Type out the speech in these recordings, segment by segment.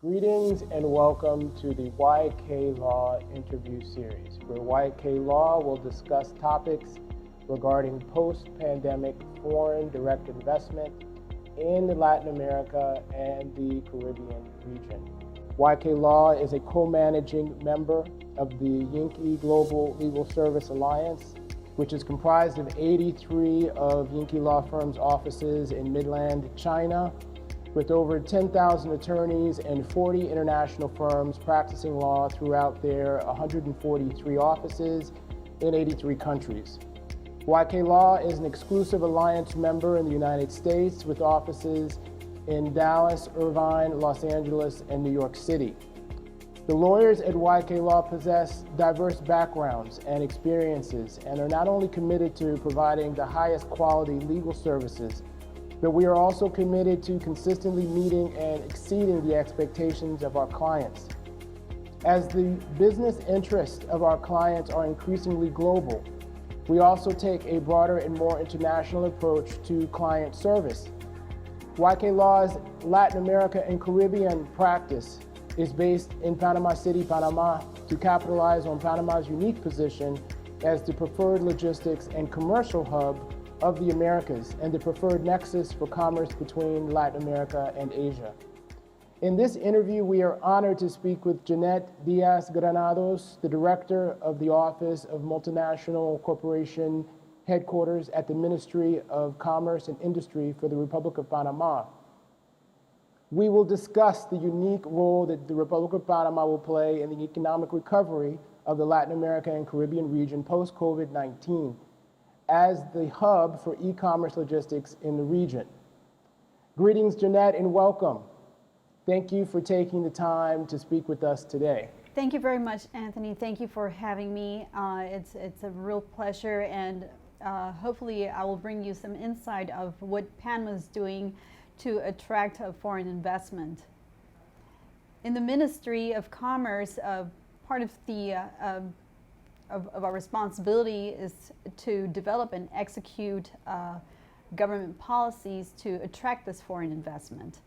Greetings and welcome to the YK Law interview series, where YK Law will discuss topics regarding post-pandemic foreign direct investment in Latin America and the Caribbean region. YK Law is a co-managing member of the Yankee Global Legal Service Alliance, which is comprised of 83 of Yankee Law Firm's offices in Midland, China, with over 10,000 attorneys and 40 international firms practicing law throughout their 143 offices in 83 countries. YK Law is an exclusive alliance member in the United States with offices in Dallas, Irvine, Los Angeles, and New York City. The lawyers at YK Law possess diverse backgrounds and experiences and are not only committed to providing the highest quality legal services, but we are also committed to consistently meeting and exceeding the expectations of our clients. As the business interests of our clients are increasingly global, we also take a broader and more international approach to client service. YK Law's Latin America and Caribbean practice is based in Panama City, Panama, to capitalize on Panama's unique position as the preferred logistics and commercial hub of the Americas and the preferred nexus for commerce between Latin America and Asia. In this interview, we are honored to speak with Jeannette Diaz Granados, the Director of the Office of Multinational Corporation Headquarters at the Ministry of Commerce and Industry for the Republic of Panama. We will discuss the unique role that the Republic of Panama will play in the economic recovery of the Latin America and Caribbean region post-COVID-19 as the hub for e-commerce logistics in the region. Greetings, Jeannette, and welcome. Thank you for taking the time to speak with us today. Thank you very much, Anthony. Thank you for having me. It's a real pleasure, and hopefully I will bring you some insight of what Panama is doing to attract foreign investment. In the Ministry of Commerce, part of the of our responsibility is to develop and execute government policies to attract this foreign investment.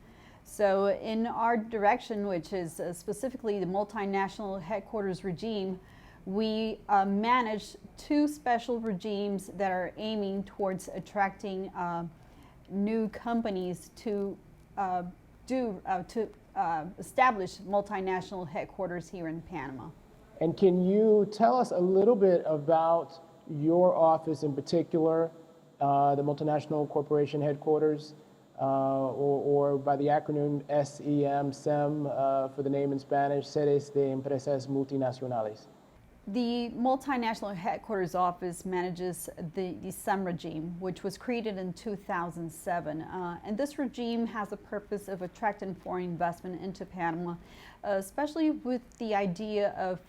So in our direction, which is specifically the multinational headquarters regime, we manage two special regimes that are aiming towards attracting new companies to establish multinational headquarters here in Panama. And can you tell us a little bit about your office in particular, the Multinational Corporation Headquarters, or by the acronym SEM for the name in Spanish, Sedes de Empresas Multinacionales? The Multinational Headquarters Office manages the SEM regime, which was created in 2007. And this regime has a purpose of attracting foreign investment into Panama, especially with the idea of,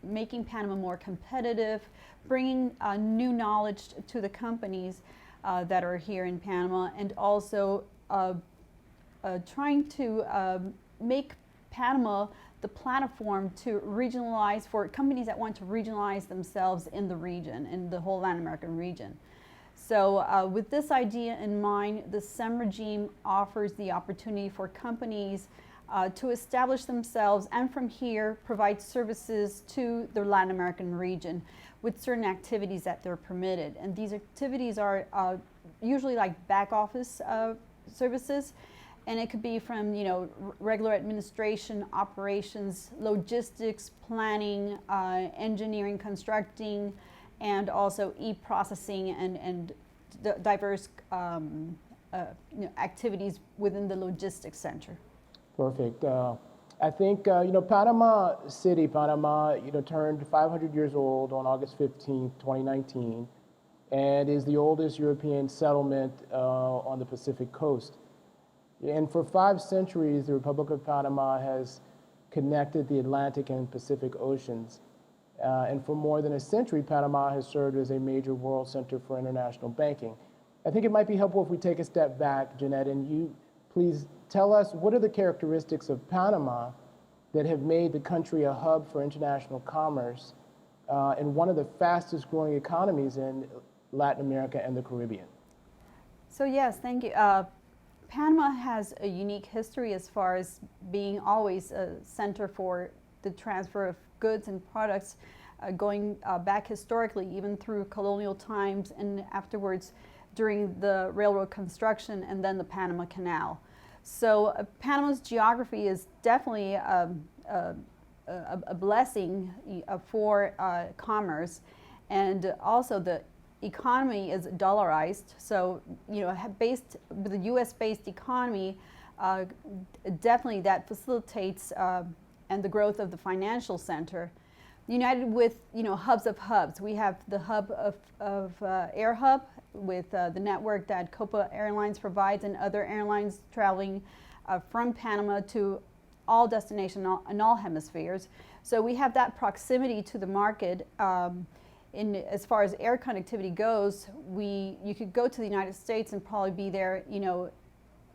making Panama more competitive, bringing new knowledge to the companies that are here in Panama, and also trying to make Panama the platform to regionalize for companies that want to regionalize themselves in the region, in the whole Latin American region. So with this idea in mind, the SEM regime offers the opportunity for companies to establish themselves and from here provide services to the Latin American region with certain activities that they're permitted. And these activities are usually like back office services. And it could be from, regular administration, operations, logistics, planning, engineering, constructing, and also e-processing and diverse activities within the logistics center. Perfect. I think, Panama City, Panama, turned 500 years old on August 15th, 2019, and is the oldest European settlement on the Pacific coast. And for 5 centuries, the Republic of Panama has connected the Atlantic and Pacific Oceans. And for more than a century, Panama has served as a major world center for international banking. I think it might be helpful if we take a step back, Jeannette, and you please tell us what are the characteristics of Panama that have made the country a hub for international commerce and one of the fastest growing economies in Latin America and the Caribbean. So yes, thank you. Panama has a unique history as far as being always a center for the transfer of goods and products, going back historically, even through colonial times and afterwards during the railroad construction and then the Panama Canal. So Panama's geography is definitely a blessing for commerce, and also the economy is dollarized. So based with the U.S.-based economy, definitely that facilitates and the growth of the financial center. United with hubs of hubs, we have the hub of Air Hub with the network that Copa Airlines provides and other airlines traveling from Panama to all destinations in all hemispheres. So we have that proximity to the market. As far as air connectivity goes, you could go to the United States and probably be there, to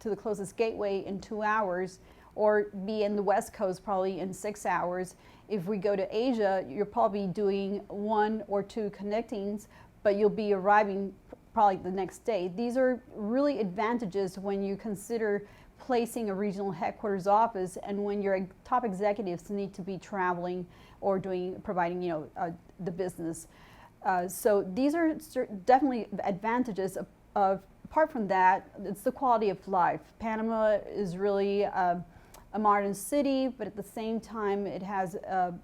the closest gateway in 2 hours, or be in the West Coast probably in 6 hours. If we go to Asia, you're probably doing 1 or 2 connectings, but you'll be arriving probably the next day. These are really advantages when you consider placing a regional headquarters office and when your top executives need to be traveling or providing the business. So these are definitely advantages apart from that, it's the quality of life. Panama is really a modern city, but at the same time it has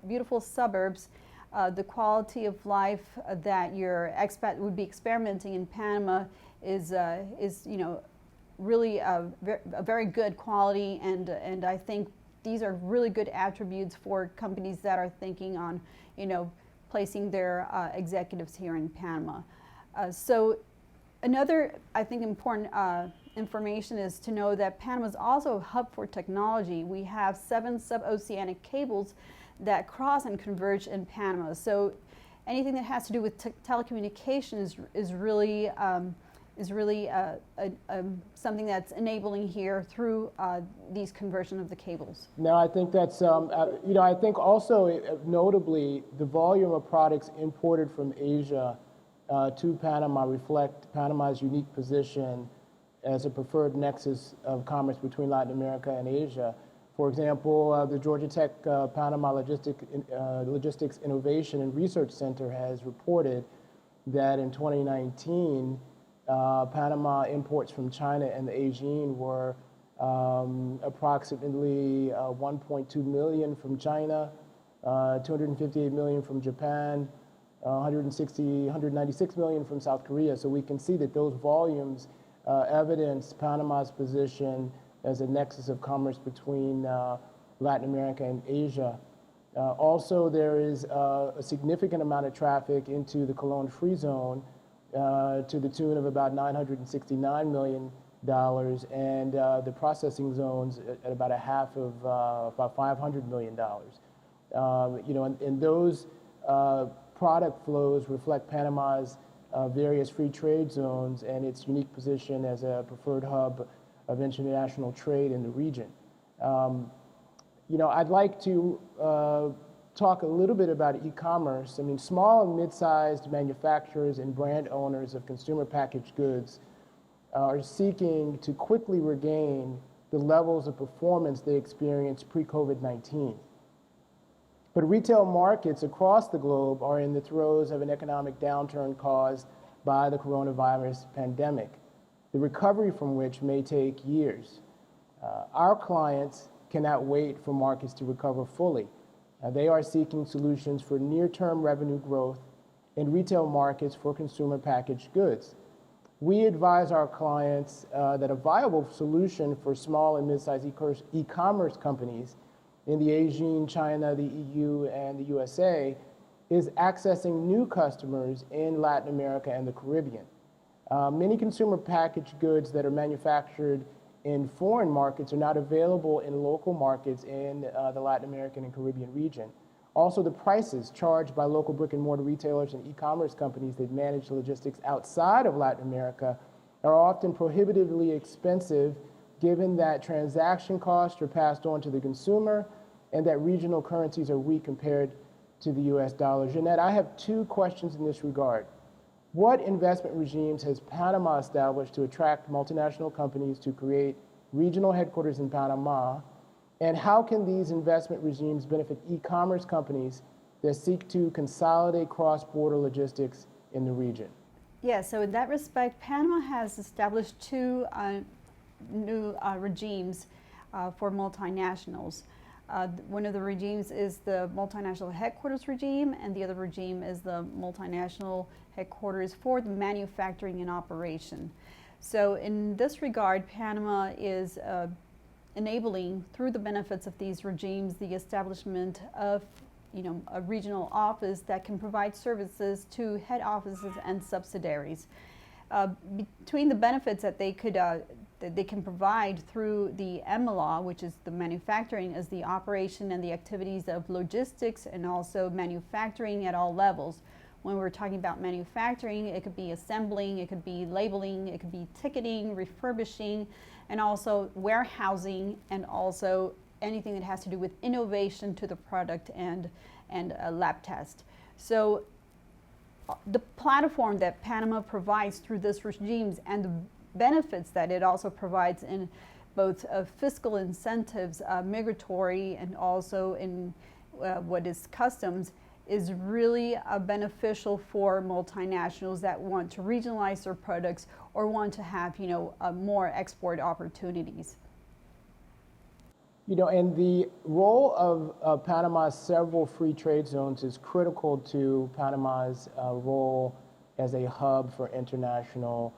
beautiful suburbs. The quality of life that your expat would be experimenting in Panama is really a very good quality, and I think these are really good attributes for companies that are thinking on placing their executives here in Panama. So another, I think, important information is to know that Panama is also a hub for technology. We have 7 sub-oceanic cables that cross and converge in Panama. So anything that has to do with telecommunications is really something that's enabling here through these conversion of the cables. Now, I think that's, I think also notably the volume of products imported from Asia to Panama reflect Panama's unique position as a preferred nexus of commerce between Latin America and Asia. For example, the Georgia Tech Panama Logistics Innovation and Research Center has reported that in 2019, Panama imports from China and the ASEAN were approximately 1.2 million from China, 258 million from Japan, 196 million from South Korea. So we can see that those volumes evidence Panama's position as a nexus of commerce between Latin America and Asia. Also, there is a significant amount of traffic into the Colón Free Zone to the tune of about $969 million, and the processing zones at about about $500 million. And those product flows reflect Panama's various free trade zones and its unique position as a preferred hub of international trade in the region. I'd like to talk a little bit about e-commerce. I mean, small and mid-sized manufacturers and brand owners of consumer packaged goods are seeking to quickly regain the levels of performance they experienced pre-COVID-19. But retail markets across the globe are in the throes of an economic downturn caused by the coronavirus pandemic, the recovery from which may take years. Our clients cannot wait for markets to recover fully. They are seeking solutions for near-term revenue growth in retail markets for consumer packaged goods. We advise our clients that a viable solution for small and mid-sized e-commerce companies in the ASEAN, China, the EU, and the USA is accessing new customers in Latin America and the Caribbean. Many consumer packaged goods that are manufactured in foreign markets are not available in local markets in the Latin American and Caribbean region. Also, the prices charged by local brick and mortar retailers and e-commerce companies that manage logistics outside of Latin America are often prohibitively expensive, given that transaction costs are passed on to the consumer and that regional currencies are weak compared to the US dollar. Jeannette, I have 2 questions in this regard. What investment regimes has Panama established to attract multinational companies to create regional headquarters in Panama, and how can these investment regimes benefit e-commerce companies that seek to consolidate cross-border logistics in the region? Yeah, so in that respect, Panama has established two new regimes for multinationals. One of the regimes is the multinational headquarters regime, and the other regime is the multinational headquarters for the manufacturing and operation. So in this regard, Panama is enabling, through the benefits of these regimes, the establishment of a regional office that can provide services to head offices and subsidiaries. Between the benefits that they can provide through the MLA, which is the manufacturing, as the operation and the activities of logistics and also manufacturing at all levels. When we're talking about manufacturing, it could be assembling, it could be labeling, it could be ticketing, refurbishing, and also warehousing, and also anything that has to do with innovation to the product and a lab test. So the platform that Panama provides through this regimes and the benefits that it also provides in both fiscal incentives, migratory, and also in what is customs, is really beneficial for multinationals that want to regionalize their products or want to have more export opportunities. And the role of Panama's several free trade zones is critical to Panama's role as a hub for international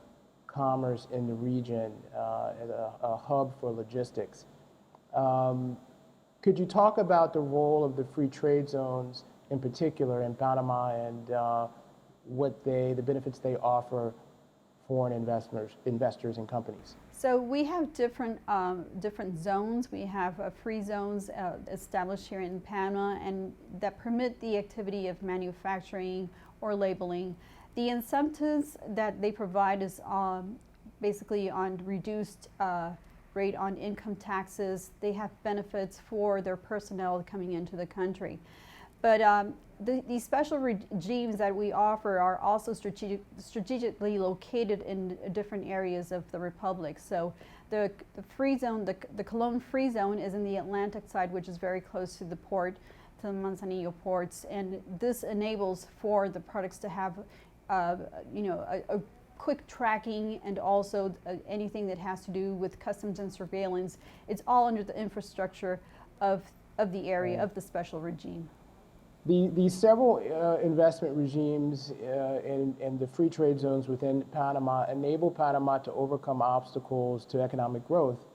commerce in the region, as a hub for logistics. Could you talk about the role of the free trade zones in particular in Panama and the benefits they offer foreign investors and companies? So we have different zones. We have free zones established here in Panama, and that permit the activity of manufacturing or labeling. The incentives that they provide is basically on reduced rate on income taxes. They have benefits for their personnel coming into the country. But these special regimes that we offer are also strategically located in different areas of the Republic. So the free zone, the Colón free zone is in the Atlantic side, which is very close to the port, to the Manzanillo ports. And this enables for the products to have a quick tracking, and also anything that has to do with customs and surveillance. It's all under the infrastructure of the area of the special regime. These several investment regimes and the free trade zones within Panama enable Panama to overcome obstacles to economic growth.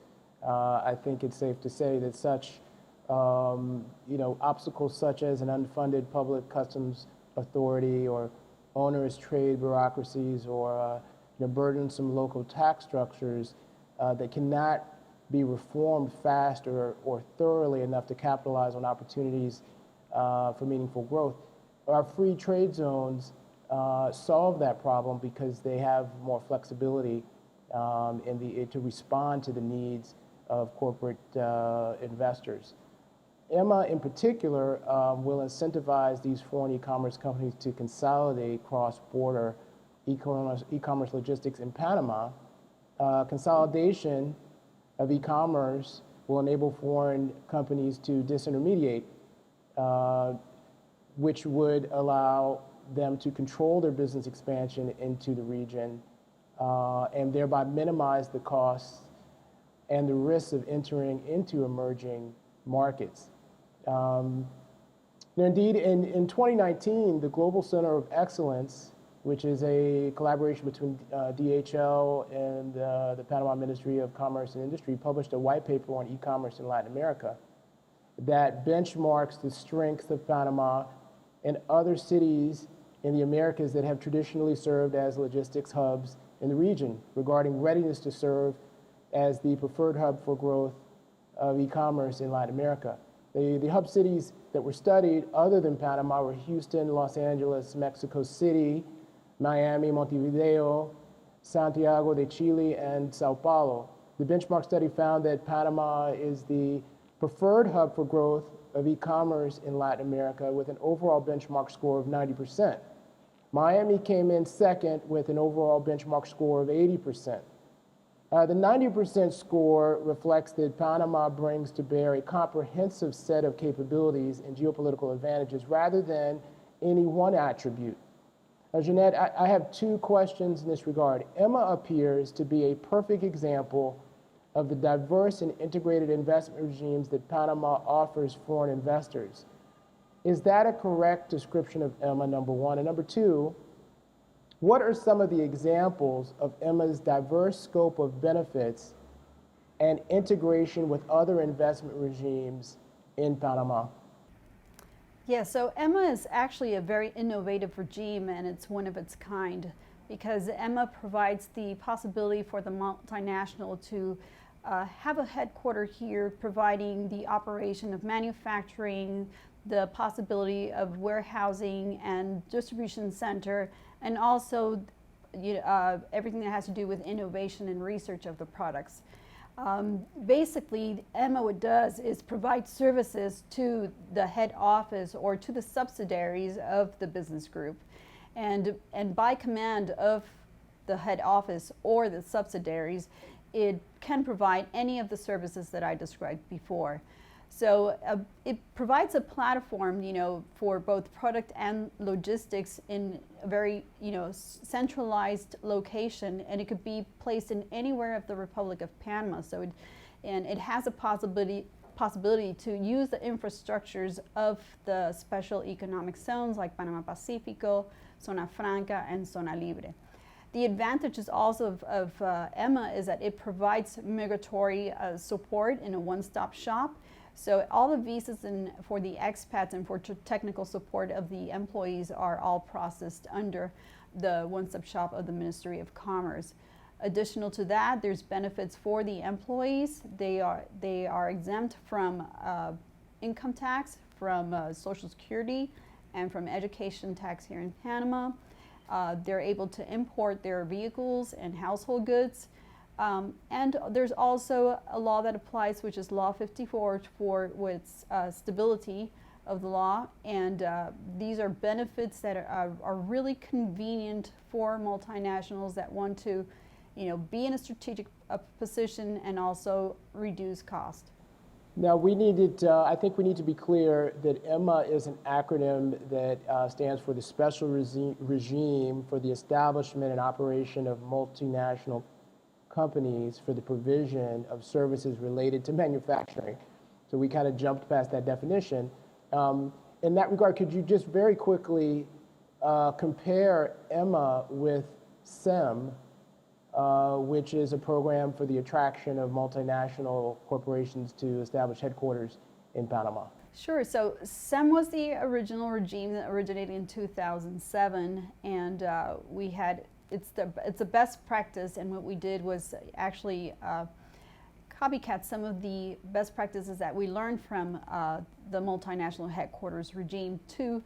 I think it's safe to say that such obstacles such as an unfunded public customs authority or onerous trade bureaucracies or burdensome local tax structures that cannot be reformed fast or thoroughly enough to capitalize on opportunities for meaningful growth. Our free trade zones solve that problem because they have more flexibility to respond to the needs of corporate investors. EMA in particular will incentivize these foreign e-commerce companies to consolidate cross-border e-commerce logistics in Panama. Consolidation of e-commerce will enable foreign companies to disintermediate, which would allow them to control their business expansion into the region and thereby minimize the costs and the risks of entering into emerging markets. Indeed, in 2019, the Global Center of Excellence, which is a collaboration between DHL and the Panama Ministry of Commerce and Industry, published a white paper on e-commerce in Latin America that benchmarks the strength of Panama and other cities in the Americas that have traditionally served as logistics hubs in the region regarding readiness to serve as the preferred hub for growth of e-commerce in Latin America. The hub cities that were studied other than Panama were Houston, Los Angeles, Mexico City, Miami, Montevideo, Santiago de Chile, and Sao Paulo. The benchmark study found that Panama is the preferred hub for growth of e-commerce in Latin America with an overall benchmark score of 90%. Miami came in second with an overall benchmark score of 80%. The 90% score reflects that Panama brings to bear a comprehensive set of capabilities and geopolitical advantages rather than any one attribute. Jeannette, I have two questions in this regard. Emma appears to be a perfect example of the diverse and integrated investment regimes that Panama offers foreign investors. Is that a correct description of Emma, number one? And number two, what are some of the examples of Emma's diverse scope of benefits and integration with other investment regimes in Panama? Yeah, so Emma is actually a very innovative regime, and it's one of its kind because Emma provides the possibility for the multinational to have a headquarter here, providing the operation of manufacturing, the possibility of warehousing and distribution center, and also everything that has to do with innovation and research of the products. Basically, Emma what does is provide services to the head office or to the subsidiaries of the business group. And by command of the head office or the subsidiaries, it can provide any of the services that I described before. So it provides a platform, for both product and logistics in a very, centralized location, and it could be placed in anywhere of the Republic of Panama. So it has a possibility to use the infrastructures of the special economic zones like Panama Pacifico, Zona Franca, and Zona Libre. The advantages also of Emma is that it provides migratory support in a one-stop shop. So all the visas for the expats and for technical support of the employees are all processed under the one-stop shop of the Ministry of Commerce. Additional to that, there's benefits for the employees. They are exempt from income tax, from Social Security, and from education tax here in Panama. They're able to import their vehicles and household goods. And there's also a law that applies, which is Law 54 with stability of the law. And these are benefits that are really convenient for multinationals that want to, be in a strategic position and also reduce cost. Now, I think we need to be clear that Emma is an acronym that stands for the Special Regime for the Establishment and Operation of Multinational Companies for the Provision of Services Related to Manufacturing. So we kind of jumped past that definition. In that regard, could you just very quickly compare Emma with SEM, which is a program for the attraction of multinational corporations to establish headquarters in Panama? Sure. So SEM was the original regime that originated in 2007, and it's the best practice. And what we did was actually copycat some of the best practices that we learned from the multinational headquarters regime to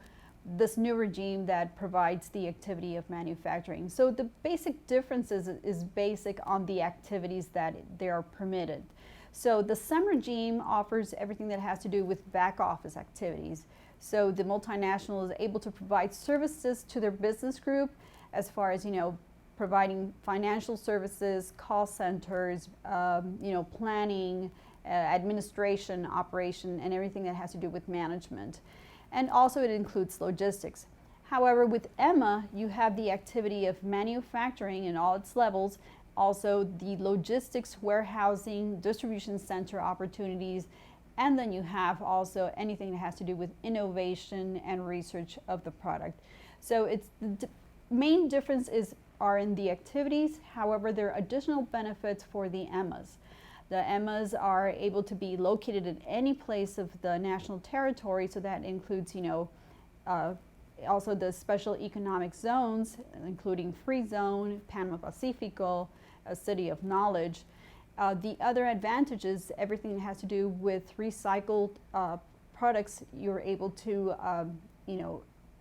this new regime that provides the activity of manufacturing. So the basic difference is basic on the activities that they are permitted. So the SEM regime offers everything that has to do with back office activities. So the multinational is able to provide services to their business group as far as, providing financial services, call centers, planning, administration, operation, and everything that has to do with management. And also it includes logistics. However, with Emma, you have the activity of manufacturing in all its levels, also the logistics, warehousing, distribution center opportunities, and then you have also anything that has to do with innovation and research of the product. So the main difference are in the activities. However, there are additional benefits for the Emmas. The Emmas are able to be located in any place of the national territory, so that includes, also the special economic zones, including Free Zone, Panama Pacifico, a city of knowledge. The other advantage is everything that has to do with recycled products. You're able to,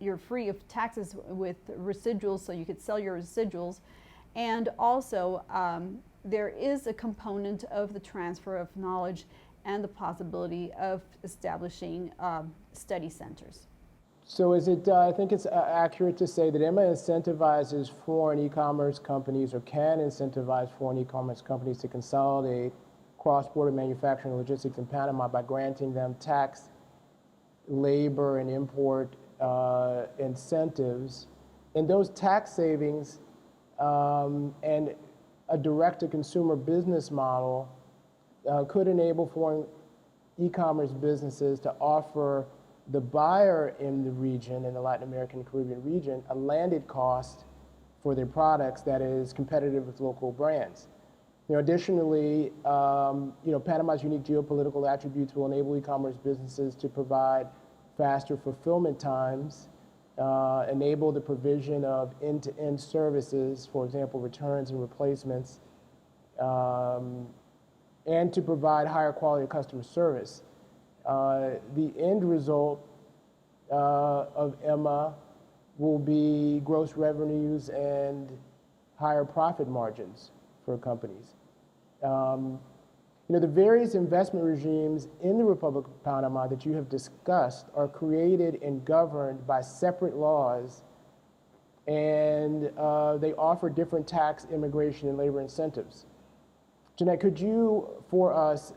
you're free of taxes with residuals, so you could sell your residuals. And also, there is a component of the transfer of knowledge and the possibility of establishing study centers. So is it, I think it's accurate to say that EMA incentivizes foreign e-commerce companies, or can incentivize foreign e-commerce companies to consolidate cross-border manufacturing and logistics in Panama by granting them tax, labor, and import incentives. And those tax savings and a direct-to-consumer business model could enable foreign e-commerce businesses to offer the buyer in the region, in the Latin American and Caribbean region, a landed cost for their products that is competitive with local brands. Additionally, Panama's unique geopolitical attributes will enable e-commerce businesses to provide faster fulfillment times, enable the provision of end-to-end services, for example, returns and replacements, and to provide higher quality customer service. The end result of EMA will be gross revenues and higher profit margins for companies. The various investment regimes in the Republic of Panama that you have discussed are created and governed by separate laws, and they offer different tax, immigration, and labor incentives. Jeannette, could you, for us,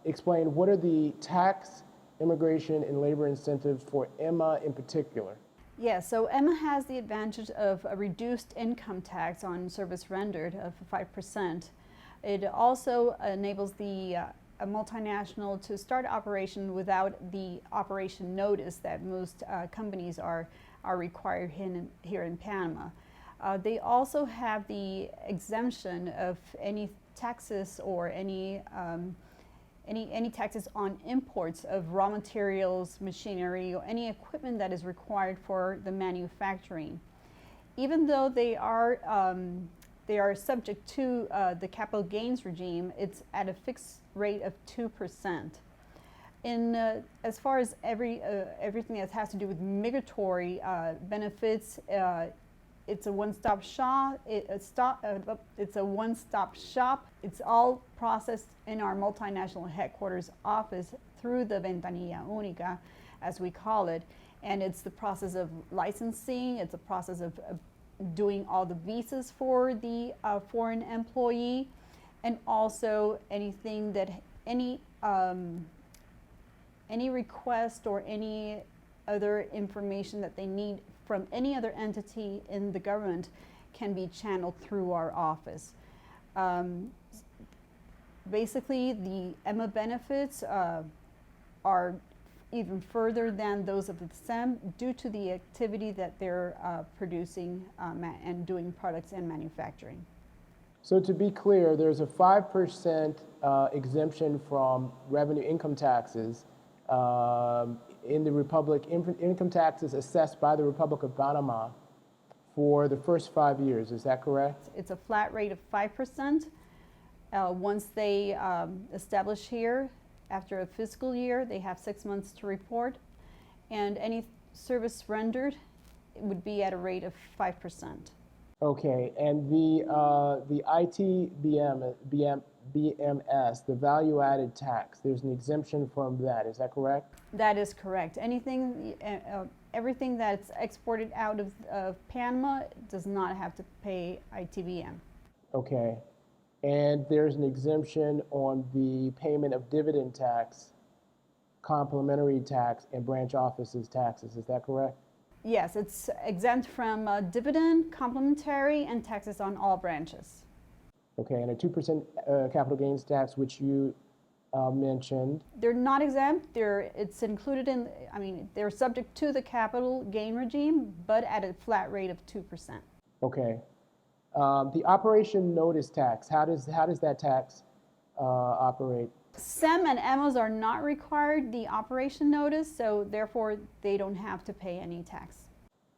explain what are the tax, immigration, and labor incentives for EMA in particular? Yeah, so EMA has the advantage of a reduced income tax on service rendered of 5%. It also enables a multinational to start operation without the operation notice that most companies are required here in Panama. They also have the exemption of any taxes or any taxes on imports of raw materials, machinery, or any equipment that is required for the manufacturing. Even though they are subject to the capital gains regime, it's at a fixed rate of 2%. As far as everything that has to do with migratory benefits, it's a one-stop shop. It's a one-stop shop. It's all processed in our multinational headquarters office through the Ventanilla Única, as we call it. And it's the process of licensing. It's a process of doing all the visas for the foreign employee, and also anything that any request or any other information that they need from any other entity in the government can be channeled through our office. Basically, the EMA benefits are even further than those of the SEM due to the activity that they're producing and doing products and manufacturing. So to be clear, there's a 5% exemption from revenue income taxes in the Republic, income taxes assessed by the Republic of Panama for the first 5 years. Is that correct? It's a flat rate of 5%. Once they establish here, after a fiscal year, they have 6 months to report, and any service rendered would be at a rate of 5%. Okay, and the BMS, the value-added tax, there's an exemption from that. Is that correct? That is correct. Everything that's exported out of Panama does not have to pay ITBM. Okay. And there's an exemption on the payment of dividend tax, complementary tax, and branch offices taxes. Is that correct? Yes, it's exempt from dividend, complementary, and taxes on all branches. Okay, and a 2% capital gains tax, which you mentioned. They're not exempt. It's included in, they're subject to the capital gain regime, but at a flat rate of 2%. Okay. The operation notice tax, how does that tax operate? SEM and EMOs are not required the operation notice, so therefore they don't have to pay any tax.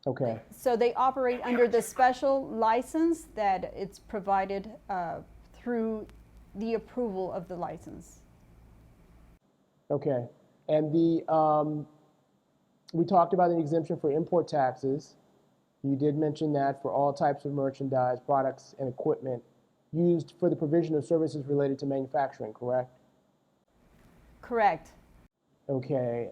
Okay. So they operate under the special license that it's provided through the approval of the license. Okay. And we talked about an exemption for import taxes. You did mention that for all types of merchandise, products, and equipment used for the provision of services related to manufacturing, correct? Correct. Okay.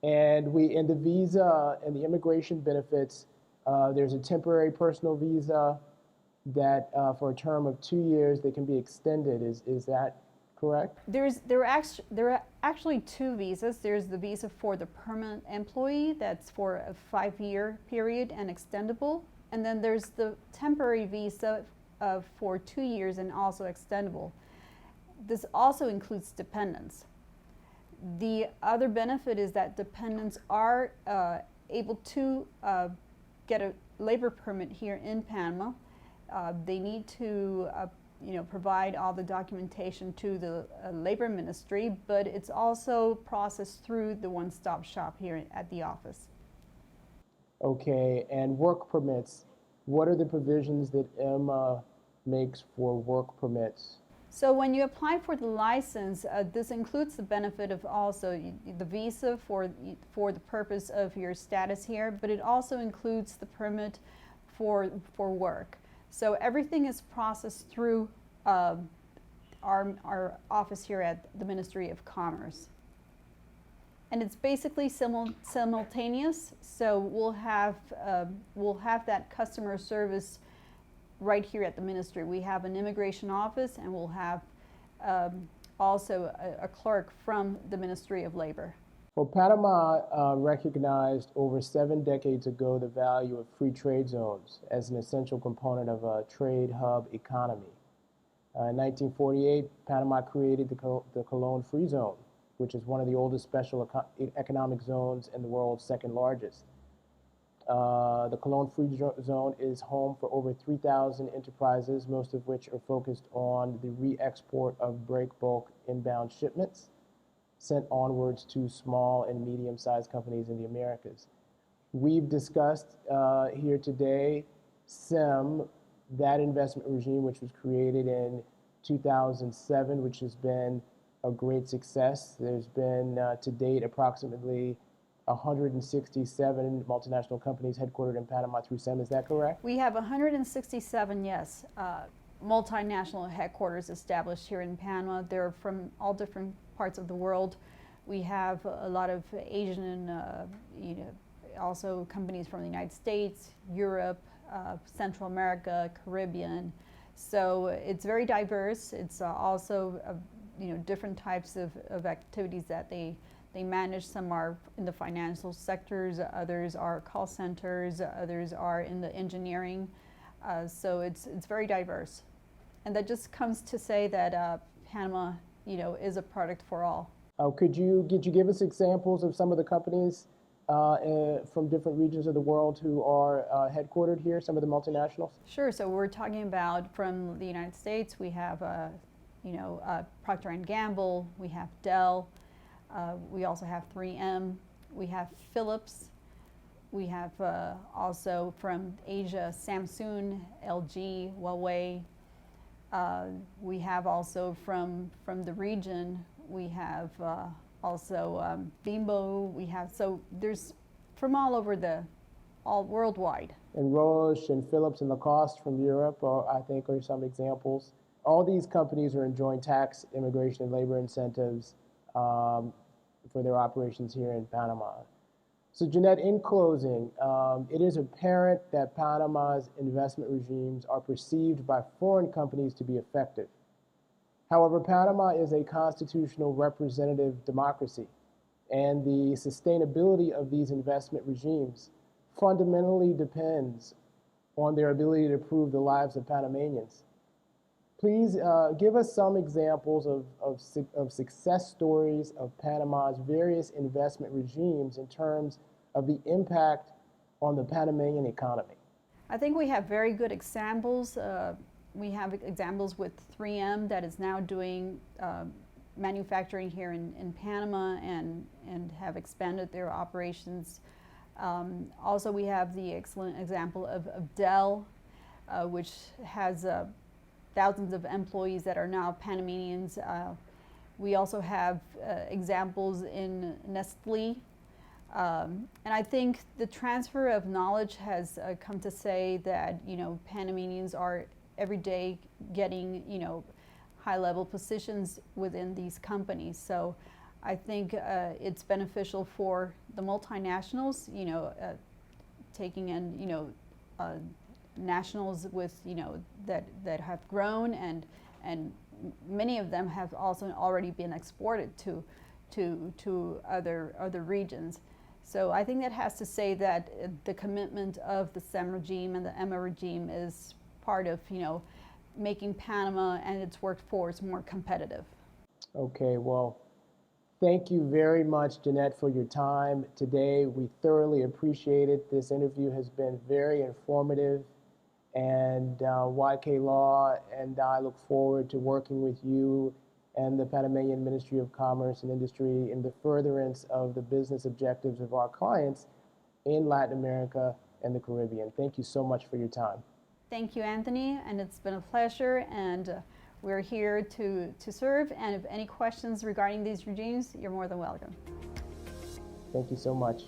And in the visa and the immigration benefits, there's a temporary personal visa that for a term of 2 years that can be extended. Is that correct? There are actually two visas. There's the visa for the permanent employee that's for a 5-year period and extendable. And then there's the temporary visa for 2 years and also extendable. This also includes dependents. The other benefit is that dependents are able to get a labor permit here in Panama. They need to provide all the documentation to the labor ministry, but it's also processed through the one-stop shop here at the office. Okay, and work permits. What are the provisions that Emma makes for work permits? So when you apply for the license, this includes the benefit of also the visa for the purpose of your status here, but it also includes the permit for work. So everything is processed through our office here at the Ministry of Commerce. And it's basically simultaneous, so we'll have that customer service right here at the ministry. We have an immigration office, and we'll have also a clerk from the Ministry of Labor. Well, Panama recognized over 7 decades ago the value of free trade zones as an essential component of a trade hub economy. In 1948, Panama created the Colón Free Zone, which is one of the oldest special economic zones and the world's second largest. The Colón Free Zone is home for over 3,000 enterprises, most of which are focused on the re-export of break bulk inbound shipments sent onwards to small and medium-sized companies in the Americas. We've discussed here today SIM, that investment regime which was created in 2007, which has been a great success. There's been to date approximately 167 multinational companies headquartered in Panama through SIM. Is that correct? We have 167, yes, multinational headquarters established here in Panama. They're from all different parts of the world. We have a lot of Asian and also companies from the United States, Europe, Central America, Caribbean. So it's very diverse. It's also different types of activities that they manage. Some are in the financial sectors, others are call centers, others are in the engineering. So it's very diverse. And that just comes to say that Panama, is a product for all. Could you give us examples of some of the companies from different regions of the world who are headquartered here, some of the multinationals? Sure. So we're talking about from the United States, we have Procter & Gamble, we have Dell, we also have 3M, we have Philips, we have also from Asia, Samsung, LG, Huawei. We have also from the region, we have also Bimbo. So there's from all over all worldwide. And Roche and Philips and Lacoste from Europe, I think, are some examples. All these companies are enjoying tax, immigration, and labor incentives for their operations here in Panama. So Jeannette, in closing, it is apparent that Panama's investment regimes are perceived by foreign companies to be effective. However, Panama is a constitutional representative democracy, and the sustainability of these investment regimes fundamentally depends on their ability to improve the lives of Panamanians. Please give us some examples of success stories of Panama's various investment regimes in terms of the impact on the Panamanian economy. I think we have very good examples. We have examples with 3M that is now doing manufacturing here in Panama and have expanded their operations. Also, we have the excellent example of Dell, which has thousands of employees that are now Panamanians. We also have examples in Nestle. And I think the transfer of knowledge has come to say that, Panamanians are every day getting, high-level positions within these companies. So I think it's beneficial for the multinationals, taking in, nationals with, that have grown, and many of them have also already been exported to other regions. So I think that has to say that the commitment of the SEM regime and the EMA regime is part of, making Panama and its workforce more competitive. Okay, well, thank you very much, Jeannette, for your time today. We thoroughly appreciate it. This interview has been very informative, and YK Law and I look forward to working with you and the Panamanian Ministry of Commerce and Industry in the furtherance of the business objectives of our clients in Latin America and the Caribbean. Thank you so much for your time. Thank you, Anthony, and it's been a pleasure, and we're here to serve, and if any questions regarding these regimes, you're more than welcome. Thank you so much.